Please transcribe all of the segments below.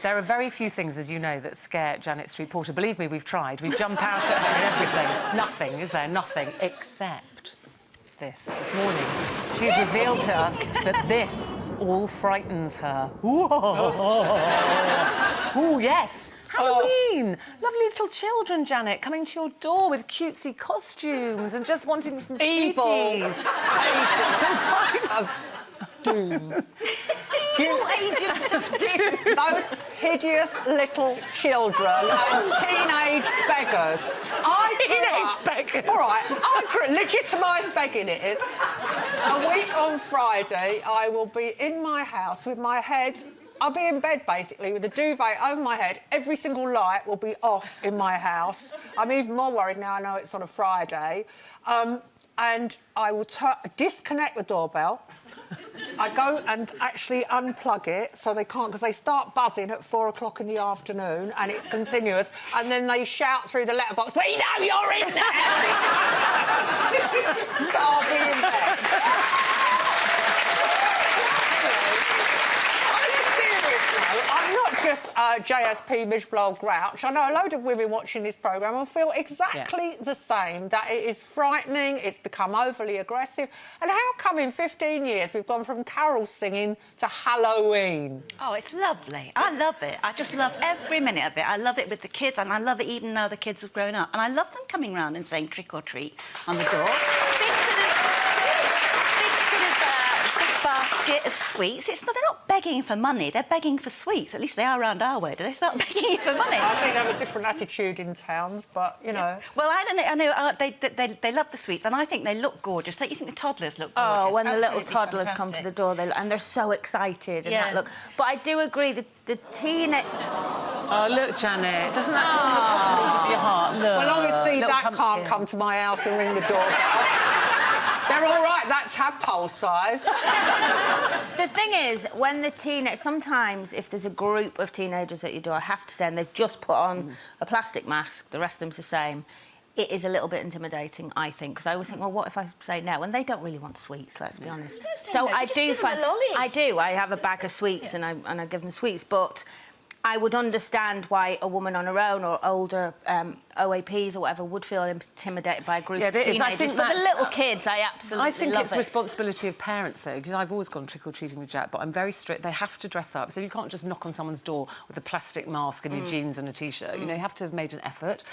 There are very few things, as you know, that scare Janet Street Porter. Believe me, we've tried. We jump out at her and everything. Nothing, is there? Nothing, except this. This morning, she's revealed to us that this all frightens her. Ooh, yes. Halloween! Lovely little children, Janet, coming to your door with cutesy costumes and just wanting some Evil. sweeties. Of doom. Evil agents of doom. Those hideous little children and teenage beggars. Teenage beggars. All right, legitimised begging it is. A week on Friday, I will be in my house with my head... I'll be in bed, basically, with a duvet over my head. Every single light will be off in my house. I'm even more worried now I know it's on a Friday. And I will disconnect the doorbell. I go and actually unplug it so they can't... because they start buzzing at 4 o'clock in the afternoon and it's continuous, and then they shout through the letterbox, "We know you're in there!" So I'll be in bed. I'm not just JSP Miserable Grouch. I know a load of women watching this programme will feel exactly the same, that it is frightening, it's become overly aggressive. And how come in 15 years we've gone from carol singing to Halloween? Oh, it's lovely. I love it. I just love every minute of it. I love it with the kids, and I love it even now the kids have grown up. And I love them coming round and saying trick or treat on the door. Basket of sweets. They're not begging for money, they're begging for sweets. At least they are around our way. Do they start begging for money? I think they have a different attitude in towns, but, you know... Well, I don't know. I know they love the sweets, and I think they look gorgeous. Don't you think the toddlers look gorgeous? Oh, when the little Absolutely toddlers fantastic. come to the door, and they're so excited and that look. But I do agree that the teenage... Oh, look, Janet, doesn't that warm the cockles of your heart? Look. Well, obviously Little that pumpkin. can't come to my house and ring the doorbell. They're all right, that tadpole size. The thing is, when the sometimes if there's a group of teenagers at your door, I have to say, and they've just put on a plastic mask, the rest of them's the same, it is a little bit intimidating, I think, because I always think, well, what if I say no? And they don't really want sweets, let's be honest. So I do find... I have a bag of sweets and I give them sweets, but... I would understand why a woman on her own or older OAPs or whatever would feel intimidated by a group of teenagers. I think but the that's... little kids, I absolutely I think love it's responsibility of parents, though, because I've always gone trick-or-treating with Jack, but I'm very strict. They have to dress up, so you can't just knock on someone's door with a plastic mask and your jeans and a T-shirt. You know, you have to have made an effort.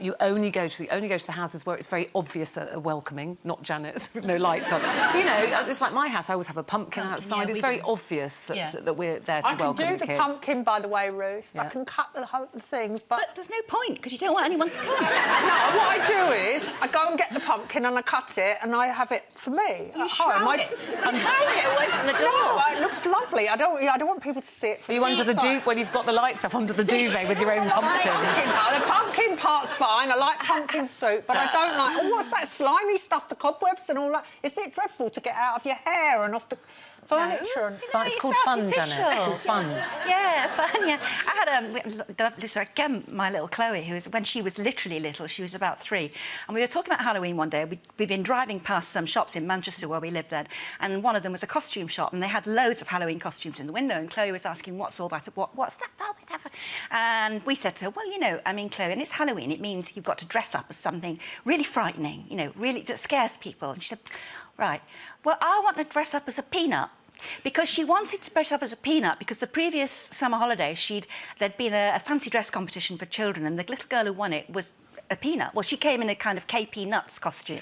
You only go to the houses where it's very obvious that they're welcoming, not Janet's, with no lights on. You know, it's like my house. I always have a pumpkin outside. It's very obvious that we're there to welcome the kids. I can do the pumpkin, by the way, Ruth. I can cut the things, but there's no point, because you don't want anyone to come. No, what I do is I go and get the pumpkin and I cut it and I have it for me at home. I'm trying to get away from the door. No, it looks lovely. I don't want people to see it. Are you under the duvet when you've got the lights up under the duvet with your own pumpkin? The pumpkin part's fine. I like pumpkin soup, but I don't like... Oh, what's that slimy stuff? The cobwebs and all that. Isn't it dreadful to get out of your hair and off the furniture? It's called fun, Janet. It's called fun. Yeah, fun, yeah. I had again, my little Chloe, when she was literally little, she was about 3, and we were talking about Halloween one day. We'd been driving past some shops in Manchester where we lived then, and one of them was a costume shop, and they had loads of Halloween costumes in the window, and Chloe was asking, what's all that? What's that? And we said to her, well, you know, I mean, Chloe, and it's Halloween, it means you've got to dress up as something really frightening, you know, really that scares people. And she said, right, well, I want to dress up as a peanut. Because she wanted to dress up as a peanut, because the previous summer holiday there'd been a fancy dress competition for children, and the little girl who won it was a peanut. Well, she came in a kind of KP Nuts costume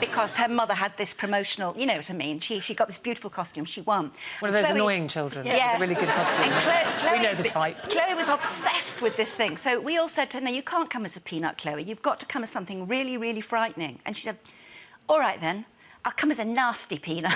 because her mother had this promotional, you know what I mean? She got this beautiful costume. She won. One of those annoying children. Yeah. With a really good costume. And we know the type. Chloe was obsessed with this thing. So we all said to her, no, you can't come as a peanut, Chloe. You've got to come as something really, really frightening. And she said, all right, then. I'll come as a nasty peanut.